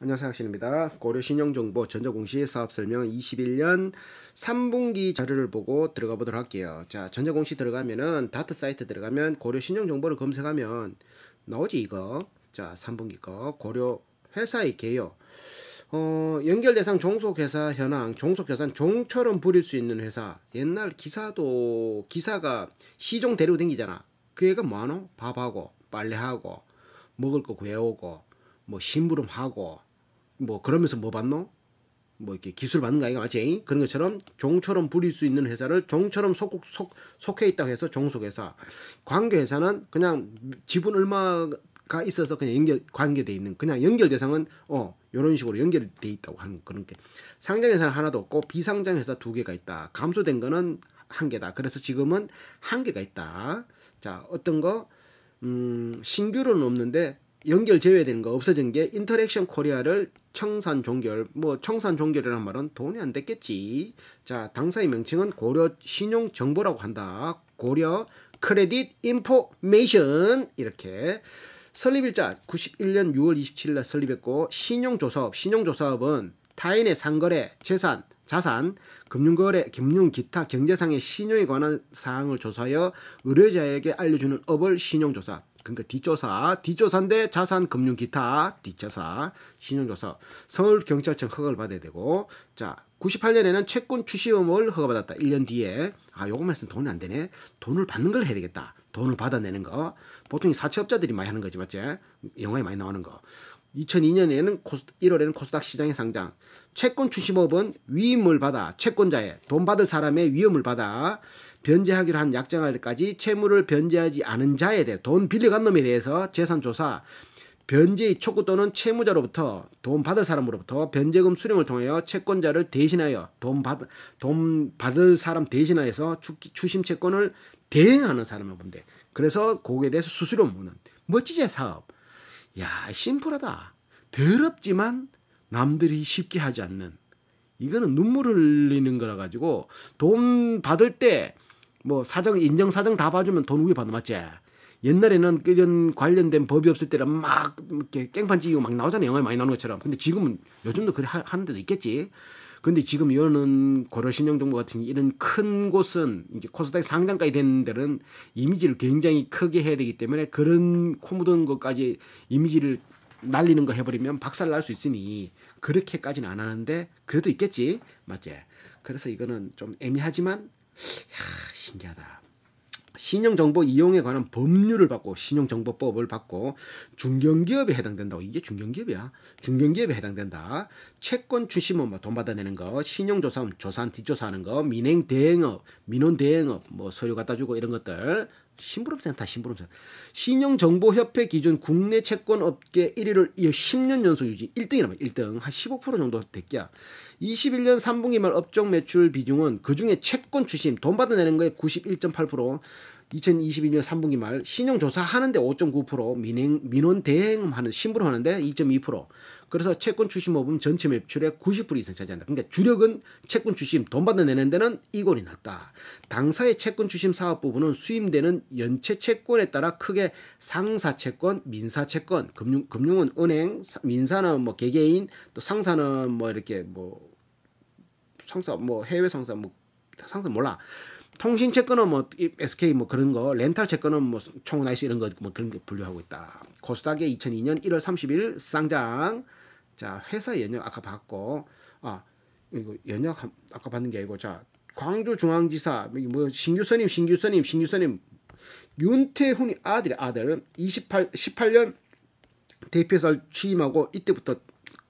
안녕하세요. 학신입니다. 고려신용정보 전자공시 사업설명 21년 3분기 자료를 보고 들어가 보도록 할게요. 자, 전자공시 들어가면은 다트 사이트 들어가면 고려신용정보를 검색하면 나오지 이거. 자, 3분기 거 고려 회사의 개요. 연결대상 종속회사 현황, 종속회사는 종처럼 부릴 수 있는 회사. 옛날 기사가 시종 데리고 댕기잖아. 그 애가 뭐하노? 밥하고 빨래하고 먹을 거 구해오고 뭐 심부름하고 뭐 그러면서 뭐 받노? 뭐 이렇게 기술 받는 거 아이가 맞지? 그런 것처럼 종처럼 부릴 수 있는 회사를 종처럼 속해 있다고 해서 종속회사. 관계회사는 그냥 지분 얼마가 있어서 그냥 관계돼 있는 그냥 연결 대상은 이런 식으로 연결돼 있다고 하는 그런 게. 상장회사는 하나도 없고 비상장회사 두 개가 있다. 감소된 거는 한 개다. 그래서 지금은 한 개가 있다. 자, 어떤 거 신규로는 없는데 연결 제외되는 거 없어진 게 인터랙션 코리아를 청산 종결. 뭐 청산 종결이라는 말은 돈이 안 됐겠지. 자, 당사의 명칭은 고려 신용 정보라고 한다. 고려 크레딧 인포메이션. 이렇게 설립일자 91년 6월 27일 날 설립했고, 신용조사업은 타인의 상거래, 재산, 자산, 금융거래, 금융 기타 경제상의 신용에 관한 사항을 조사하여 의뢰자에게 알려주는 업을 신용조사. 그러니까 뒷조사인데 자산, 금융, 기타, 뒷조사, 신용조사. 서울경찰청 허가를 받아야 되고, 자, 98년에는 채권 출시업을 허가받았다. 1년 뒤에. 요것만 했으면 돈이 안 되네. 돈을 받는 걸 해야 되겠다. 돈을 받아내는 거. 보통 사채업자들이 많이 하는 거지, 맞지? 영화에 많이 나오는 거. 2002년에는 1월에는 코스닥 시장에 상장. 채권 출시법은 위임을 받아 채권자의 돈 받을 사람의 위임을 받아 변제하기로 한 약정할까지 채무를 변제하지 않은 자에 대해 돈 빌려간 놈에 대해서 재산조사, 변제의 촉구 또는 채무자로부터 돈 받을 사람으로부터 변제금 수령을 통하여 채권자를 대신하여 돈 받을 사람 대신하여서 추심 채권을 대행하는 사람을 본대. 그래서 거기에 대해서 수수료 묻는 멋지지 사업. 야, 심플하다. 더럽지만 남들이 쉽게 하지 않는. 이거는 눈물을 흘리는 거라 가지고 돈 받을 때 뭐 사정 인정 사정 다 봐주면 돈 우회 받는 맞지? 옛날에는 그런 관련된 법이 없을 때는 막 이렇게 깽판 지기고 막 나오잖아요. 영화에 많이 나오는 것처럼. 근데 지금은 요즘도 그래 하는 데도 있겠지. 근데 지금 이거는 고려신용정보 같은 이런 큰 곳은 이제 코스닥 상장까지 되는 데는 이미지를 굉장히 크게 해야 되기 때문에 그런 코 묻은 것까지 이미지를 날리는 거 해버리면 박살 날 수 있으니 그렇게까지는 안 하는데 그래도 있겠지. 맞지? 그래서 이거는 좀 애매하지만 신기하다. 신용정보 이용에 관한 법률을 받고 신용정보법을 받고 중견기업에 해당된다고. 이게 중견기업이야. 중견기업에 해당된다. 채권 출시문 돈 받아내는 거, 신용조사업 조사한 뒷조사하는 거, 민행대행업, 민원대행업 뭐 서류 갖다 주고 이런 것들. 심부름센터. 신용정보협회 기준 국내 채권업계 1위를 10년 연속 유지. 1등이라면 1등. 한 15% 정도 됐기야. 21년 3분기 말 업종 매출 비중은 그중에 채권 추심 돈 받아내는 거에 91.8%, 2022년 3분기 말 신용조사 하는데 5.9%, 민원 대행 하는 심부름 하는데 2.2%. 그래서 채권 추심업은 전체 매출의 90% 이상 차지한다. 그러니까 주력은 채권 추심 돈 받아내는 데는 이골이 낮다. 당사의 채권 추심 사업 부분은 수임되는 연체 채권에 따라 크게 상사채권, 민사채권, 금융은 은행, 민사는 뭐 개개인, 또 상사는 뭐 이렇게 뭐 상사 뭐 해외 상사 뭐 상사 몰라. 통신 채권은 뭐 SK 뭐 그런 거, 렌탈 채권은 뭐 총나이스 이런 거 뭐 그런 게 분류하고 있다. 코스닥의 2002년 1월 30일 상장. 자, 회사 연역 아까 봤고, 이거 연역 아까 봤는 게 아니고, 자, 광주중앙지사 뭐 신규 선임 윤태훈이 아들 18년 대표설 취임하고 이때부터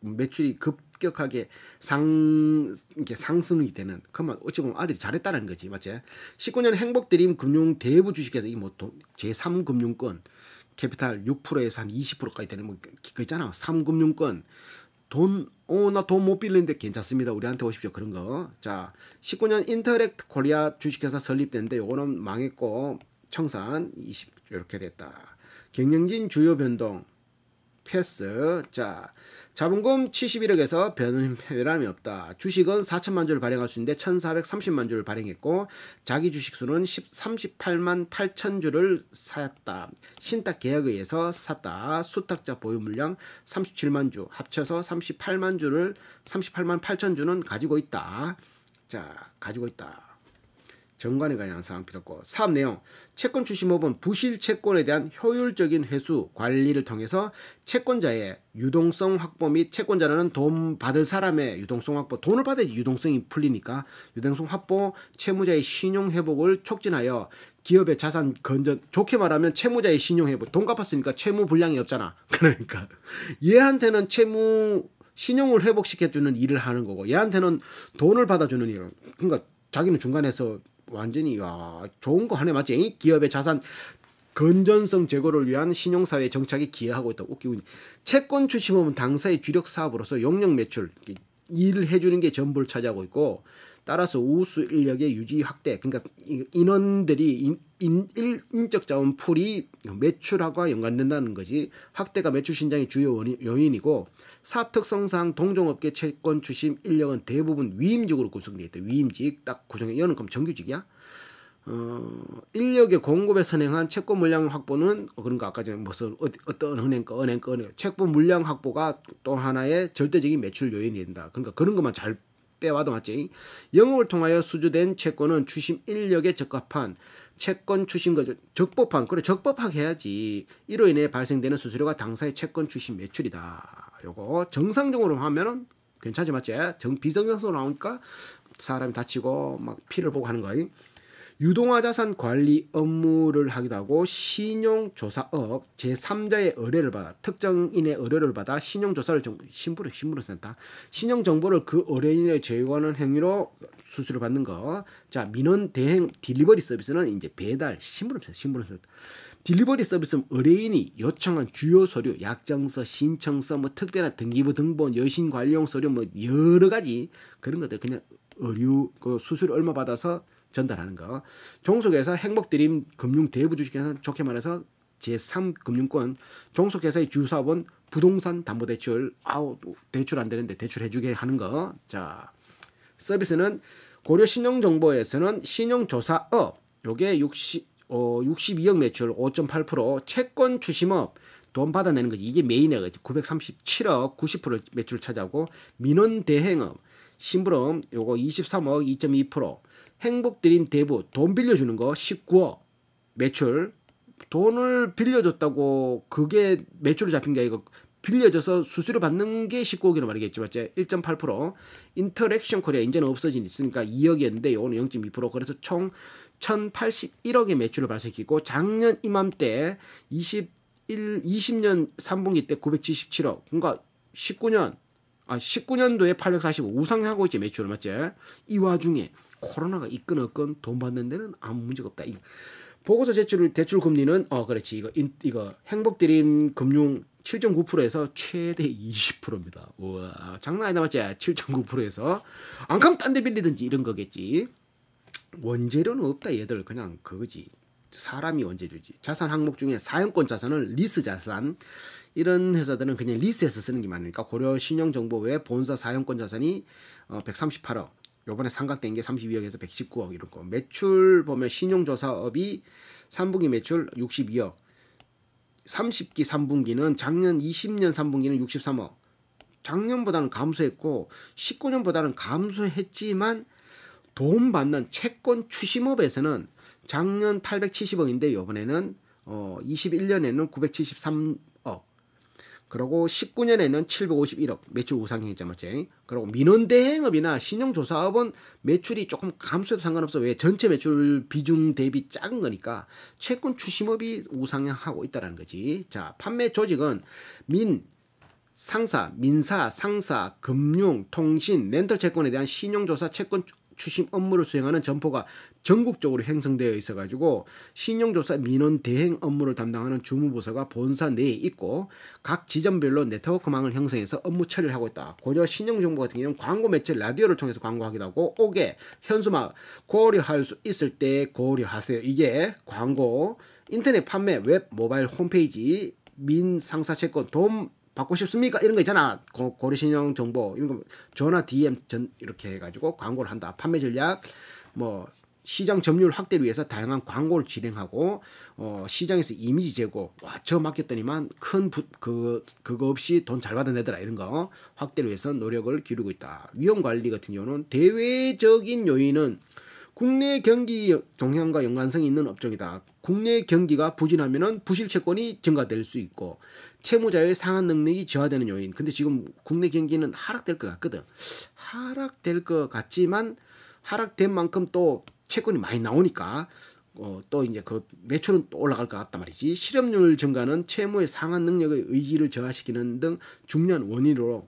매출이 급격하게 상승이 되는. 그만 어찌 보면 아들이 잘했다는 거지, 맞지? 19년 행복드림 금융 대부 주식회사 이 뭐 제3금융권 캐피탈 6%에서 한 20%까지 되는 뭐 그거 있잖아. 3금융권 나 돈 못 빌리는데 괜찮습니다. 우리한테 오십시오. 그런 거. 자, 19년 인터랙트 코리아 주식회사 설립됐는데 요거는 망했고 청산 20 이렇게 됐다. 경영진 주요 변동. 패스. 자, 자본금 71억에서 변함이 없다. 주식은 4천만 주를 발행할 수 있는데 1430만 주를 발행했고 자기 주식 수는 38만 8천 주를 샀다. 신탁 계약에 의해서 샀다. 수탁자 보유 물량 37만 주 합쳐서 38만 8천 주는 가지고 있다. 자, 가지고 있다. 정관에 관한 사항 필요 없고. 사업 내용. 채권 출시법은 부실 채권에 대한 효율적인 회수 관리를 통해서 채권자의 유동성 확보 및 채권자라는 돈 받을 사람의 유동성 확보, 돈을 받아야지 유동성이 풀리니까 유동성 확보, 채무자의 신용 회복을 촉진하여 기업의 자산 건전, 좋게 말하면 채무자의 신용 회복, 돈 갚았으니까 채무 불량이 없잖아. 그러니까 얘한테는 채무 신용을 회복시켜주는 일을 하는 거고 얘한테는 돈을 받아주는 일은, 그러니까 자기는 중간에서 완전히 좋은 거 하네. 맞지? 기업의 자산 건전성 제고를 위한 신용사회 정착에 기여하고 있다. 웃기고 있네. 채권 출시법은 당사의 주력 사업으로서 용역 매출 일을 해주는 게 전부를 차지하고 있고 따라서 우수 인력의 유지 확대, 그러니까 인원들이 인적 자원 풀이 매출과 연관된다는 거지. 확대가 매출 신장의 주요 요인이고 사업 특성상 동종업계 채권 출신 인력은 대부분 위임직으로 구성되어 있다. 위임직 딱 구성해. 이거는 그럼 정규직이야? 인력의 공급에 선행한 채권 물량 확보는 그런가 아까 전에 무슨 어떤 은행 채권 물량 확보가 또 하나의 절대적인 매출 요인이 된다. 그러니까 그런 것만 잘 빼와도 맞지. 영업을 통하여 수주된 채권은 추심 인력에 적합한 채권 추심 적법한, 그래 적법하게 해야지. 이로 인해 발생되는 수수료가 당사의 채권 추심 매출이다. 요거 정상적으로 하면은 괜찮지 맞지? 비정상적으로 나오니까 사람이 다치고 막 피를 보고 하는 거야. 유동화 자산 관리 업무를 하기도 하고 신용조사업 제3자의 의뢰를 받아 특정인의 의뢰를 받아 신용조사를 신부를 쓴다. 신용정보를 그 의뢰인의 제공하는 행위로 수수료 받는 거. 자, 민원 대행 딜리버리 서비스는 이제 배달 신부를 쓴다. 딜리버리 서비스는 의뢰인이 요청한 주요 서류, 약정서, 신청서, 뭐 특별한 등기부 등본, 여신 관리용 서류, 뭐 여러 가지 그런 것들 그냥 의류 그 수수료 얼마 받아서 전달하는 거. 종속회사 행복드림 금융 대부 주식회사는 좋게 말해서 제3금융권 종속회사의 주사업은 부동산 담보대출 대출 안 되는데 대출 해주게 하는 거. 자, 서비스는 고려 신용정보에서는 신용조사업 요게 62억 매출 5.8% 채권 추심업 돈 받아내는 거지. 이게 메인이야. 937억 90% 매출 차지하고 민원 대행업 심부름 요거 23억 2.2% 행복드림 대부 돈 빌려주는 거 19억 매출. 돈을 빌려줬다고 그게 매출을 잡힌 게 아니고 빌려줘서 수수료 받는 게 19억이란 말이겠지 맞지? 1.8% 인터랙션 코리아 이제는 없어지니까 2억이었는데 요거는 0.2% 그래서 총 1081억의 매출을 발생시키고 작년 이맘때 20년 3분기 때 977억 그러니까 19년도에 845 우상하고 있지 매출 맞지? 이 와중에 코로나가 있건 없건 돈 받는 데는 아무 문제가 없다. 보고서 제출 대출 금리는 그렇지 이거 행복드림 금융 7.9%에서 최대 20%입니다. 우와 장난 아니다 맞지? 7.9%에서 안 가면 딴 데 빌리든지 이런 거겠지. 원재료는 없다 얘들 그냥 그거지. 사람이 원재료지. 자산 항목 중에 사용권 자산은 리스 자산 이런 회사들은 그냥 리스해서 쓰는 게 많으니까 고려 신용정보 외 본사 사용권 자산이 138억 요번에 상각된 게 32억에서 119억 이런 거. 매출 보면 신용조사업이 3분기 매출 62억 30기 3분기는 작년 20년 3분기는 63억 작년보다는 감소했고 19년보다는 감소했지만 돈 받는 채권 추심업에서는 작년 870억인데 요번에는 21년에는 973억 그리고 19년에는 751억 매출 우상향했죠 맞지? 그리고 민원대행업이나 신용조사업은 매출이 조금 감소해도 상관없어. 왜? 전체 매출 비중 대비 작은 거니까 채권 추심업이 우상향하고 있다는 거지. 자, 판매 조직은 민사, 상사, 금융, 통신, 렌털 채권에 대한 신용조사 채권 추심 업무를 수행하는 점포가 전국적으로 형성되어 있어가지고 신용조사 민원 대행 업무를 담당하는 주무부서가 본사 내에 있고 각 지점별로 네트워크망을 형성해서 업무 처리를 하고 있다. 고려 신용정보 같은 경우는 광고 매체 라디오를 통해서 광고하기도 하고 옥외, 현수막 고려할 수 있을 때 고려하세요. 이게 광고, 인터넷 판매, 웹, 모바일 홈페이지 민상사채권 돈 받고 싶습니까? 이런 거 있잖아. 고려신용 정보 이런 거 전화 DM 이렇게 해가지고 광고를 한다. 판매 전략 뭐 시장 점유율 확대를 위해서 다양한 광고를 진행하고 시장에서 이미지 제고 저 맡겼더니만 그거 없이 돈 잘 받아내더라 이런 거 확대를 위해서 노력을 기울이고 있다. 위험 관리 같은 경우는 대외적인 요인은 국내 경기 동향과 연관성이 있는 업종이다. 국내 경기가 부진하면은 부실 채권이 증가될 수 있고 채무자의 상환 능력이 저하되는 요인. 근데 지금 국내 경기는 하락될 것 같거든. 하락될 것 같지만 하락된 만큼 또 채권이 많이 나오니까 또 이제 그 매출은 또 올라갈 것 같단 말이지. 실업률 증가는 채무의 상환 능력의 의지를 저하시키는 등 중요한 원인으로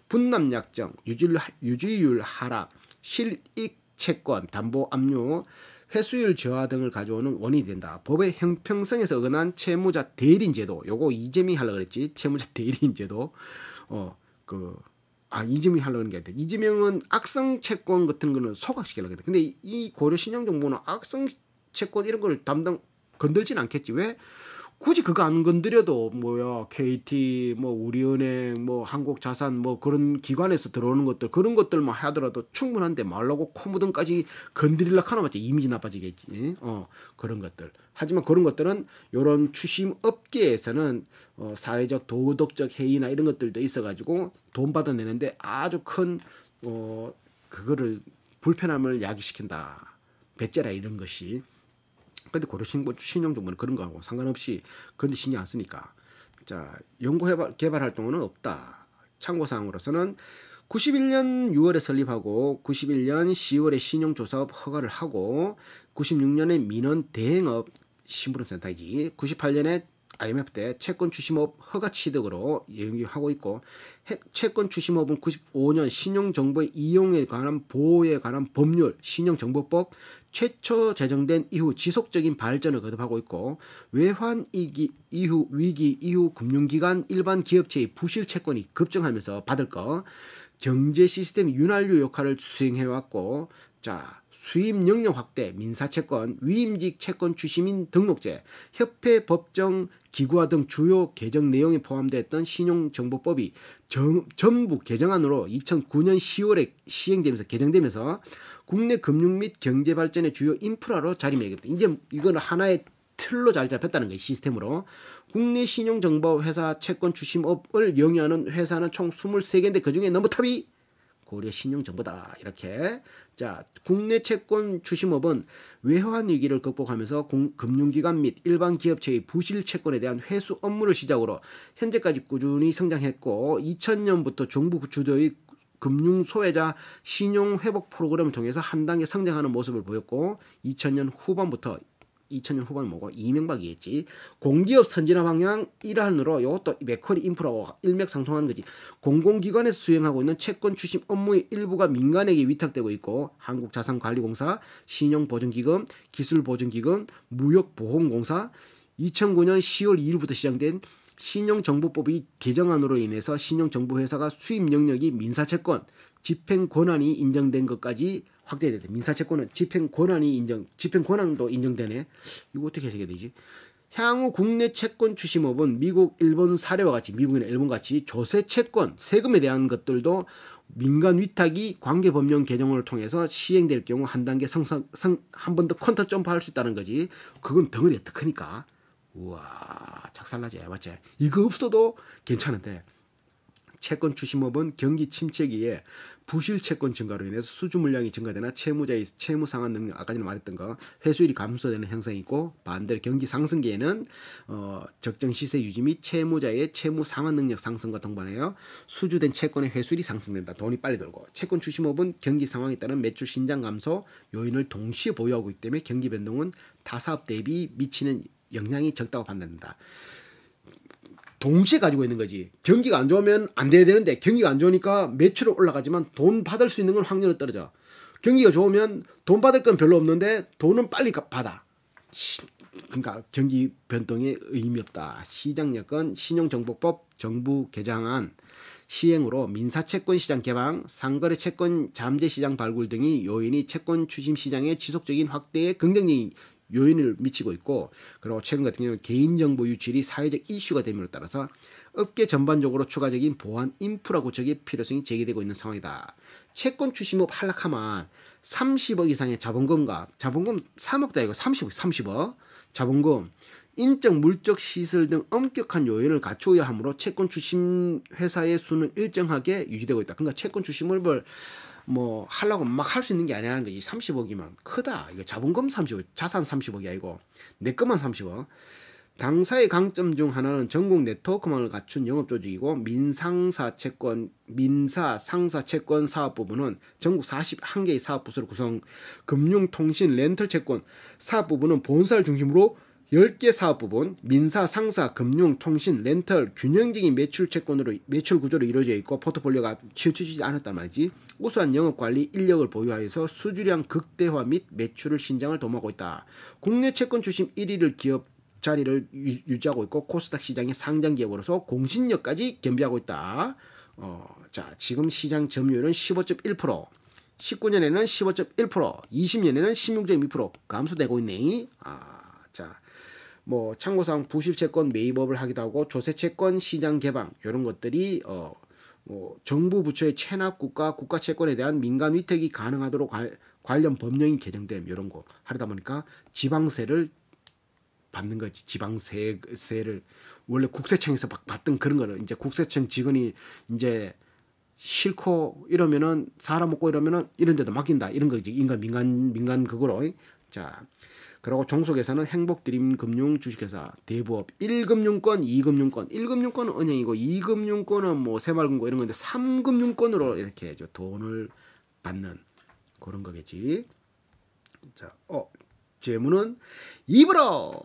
분남 약정, 유지율 하락, 실익 채권, 담보 압류, 회수율 저하 등을 가져오는 원인이 된다. 법의 형평성에서 어긋난 채무자 대리인 제도, 요거 이재명이 하려고 그랬지. 채무자 대리인 제도, 이재명이 하려고 하는 게 아니라 이재명은 악성 채권 같은 거는 소각시키려고 했다. 근데 이 고려신용정보는 악성 채권 이런 걸 건들진 않겠지. 왜? 굳이 그거 안 건드려도 KT 우리은행 한국자산 그런 기관에서 들어오는 것들 그런 것들만 하더라도 충분한데 말라고 코묻음까지 건드리려고 하나 맞지. 이미지 나빠지겠지. 그런 것들. 하지만 그런 것들은 요런 추심 업계에서는 사회적 도덕적 해이나 이런 것들도 있어가지고 돈 받아내는데 아주 큰 그거를 불편함을 야기시킨다. 배째라 이런 것이. 근데 고려신용정보는 그런 거하고 상관없이 근데 신경 안 쓰니까. 자, 연구 개발 활동은 없다. 참고사항으로서는 91년 6월에 설립하고 91년 10월에 신용조사업 허가를 하고 96년에 민원 대행업 심부름센터이지 98년에 IMF 때 채권 추심업 허가 취득으로 영위하고 있고 채권 추심업은 95년 신용정보의 이용에 관한 보호에 관한 법률 신용정보법 최초 제정된 이후 지속적인 발전을 거듭하고 있고 외환위기 이후 위기 이후 금융기관 일반 기업체의 부실 채권이 급증하면서 받을 거 경제 시스템 윤활유 역할을 수행해왔고 자 수입 영역 확대, 민사채권, 위임직 채권 추심인 등록제, 협회 법정 기구화 등 주요 개정 내용이 포함되었던 신용정보법이 전부 개정안으로 2009년 10월에 시행되면서 개정되면서 국내 금융 및 경제 발전의 주요 인프라로 자리매김했다. 이제 이거는 하나의 틀로 자리 잡혔다는 거예요. 시스템으로. 국내 신용정보 회사 채권 추심업을 영위하는 회사는 총 23개인데 그중에 넘버탑이 고려신용정보다. 이렇게. 자, 국내 채권 추심업은 외환 위기를 극복하면서 금융기관 및 일반 기업체의 부실 채권에 대한 회수 업무를 시작으로 현재까지 꾸준히 성장했고 2000년부터 정부 주도의 금융 소외자 신용 회복 프로그램을 통해서 한 단계 성장하는 모습을 보였고 2000년 후반 뭐고 이명박이겠지. 공기업 선진화 방향 일환으로 이것도 맥쿼리 인프라와 일맥상통하는 거지. 공공기관에서 수행하고 있는 채권 추심 업무의 일부가 민간에게 위탁되고 있고 한국자산관리공사, 신용보증기금, 기술보증기금, 무역보험공사 2009년 10월 2일부터 시작된 신용정보법이 개정안으로 인해서 신용정보회사가 수입 영역이 민사채권, 집행권한이 인정된 것까지 확대되대. 민사채권은 집행권한도 인정되네. 이거 어떻게 해석해야 되지? 향후 국내 채권 추심업은 미국, 일본 사례와 같이 미국이나 일본 같이 조세 채권, 세금에 대한 것들도 민간 위탁이 관계법령 개정을 통해서 시행될 경우 한 단계 한 번 더 컨터 점프할 수 있다는 거지. 그건 덩어리가 더 크니까. 우와, 작살나지. 맞지? 이거 없어도 괜찮은데 채권 추심업은 경기 침체기에 부실 채권 증가로 인해서 수주 물량이 증가되나 채무자의 채무 상환 능력 아까 전에 말했던 거 회수율이 감소되는 현상이 있고 반대로 경기 상승기에는 적정 시세 유지 및 채무자의 채무 상환 능력 상승과 동반하여 수주된 채권의 회수율이 상승된다. 돈이 빨리 돌고 채권 추심업은 경기 상황에 따른 매출 신장 감소 요인을 동시에 보유하고 있기 때문에 경기 변동은 타사업 대비 미치는 영향이 적다고 판단된다. 동시에 가지고 있는 거지. 경기가 안 좋으면 안 돼야 되는데 경기가 안 좋으니까 매출은 올라가지만 돈 받을 수 있는 건 확률이 떨어져. 경기가 좋으면 돈 받을 건 별로 없는데 돈은 빨리 받아. 그러니까 경기 변동에 의미 없다. 시장여건 신용정보법 정부 개정안 시행으로 민사채권 시장 개방, 상거래 채권 잠재 시장 발굴 등이 요인이 채권 추심 시장의 지속적인 확대에 긍정적인 요인을 미치고 있고, 그리고 최근 같은 경우는 개인정보 유출이 사회적 이슈가 됨으로 따라서 업계 전반적으로 추가적인 보안 인프라 구축의 필요성이 제기되고 있는 상황이다. 채권 출시법 하락하면 30억 이상의 자본금 3억도 아니고 30억 자본금, 인적 물적 시설 등 엄격한 요인을 갖추어야 하므로 채권 출신 회사의 수는 일정하게 유지되고 있다. 그러니까 채권 출시물을 뭐 하려고 막 할 수 있는 게 아니라는 거지. 30억이면 크다. 이거 자본금 30억, 자산 30억이 아니고 내 것만 30억. 당사의 강점 중 하나는 전국 네트워크망을 갖춘 영업조직이고, 민사 상사 채권 사업부부는 전국 41개의 사업부서를 구성, 금융, 통신, 렌털 채권 사업부부는 본사를 중심으로 10개 사업부분, 민사, 상사, 금융, 통신, 렌털, 균형적인 매출 구조로 이루어져 있고, 포트폴리오가 치우치지 않았단 말이지. 우수한 영업관리 인력을 보유하여서 수주량 극대화 및 매출을 신장을 도모하고 있다. 국내 채권 출신 1위를 기업 자리를 유지하고 있고, 코스닥 시장의 상장 기업으로서 공신력까지 겸비하고 있다. 자, 지금 시장 점유율은 15.1%, 19년에는 15.1%, 20년에는 16.2% 감소되고 있네. 자, 뭐 참고사항 부실채권 매입업을 하기도 하고, 조세채권 시장 개방 이런 것들이 뭐 정부 부처의 체납국가 국가채권에 대한 민간 위탁이 가능하도록 관련 법령이 개정됨 이런 거 하다 보니까 지방세를 받는 거지. 지방세를 원래 국세청에서 막 받던 그런 거를 이제 국세청 직원이 이제 싫고 이러면은 사람 없고 이러면은 이런 데도 맡긴다 이런 거지. 민간 그거로. 자, 그리고 종속회사는 행복드림금융 주식회사, 대부업, 1금융권, 2금융권. 1금융권은 은행이고 2금융권은 뭐 새마을금고 이런 건데, 3금융권으로 이렇게 돈을 받는 그런 거겠지. 자, 재무는 입으로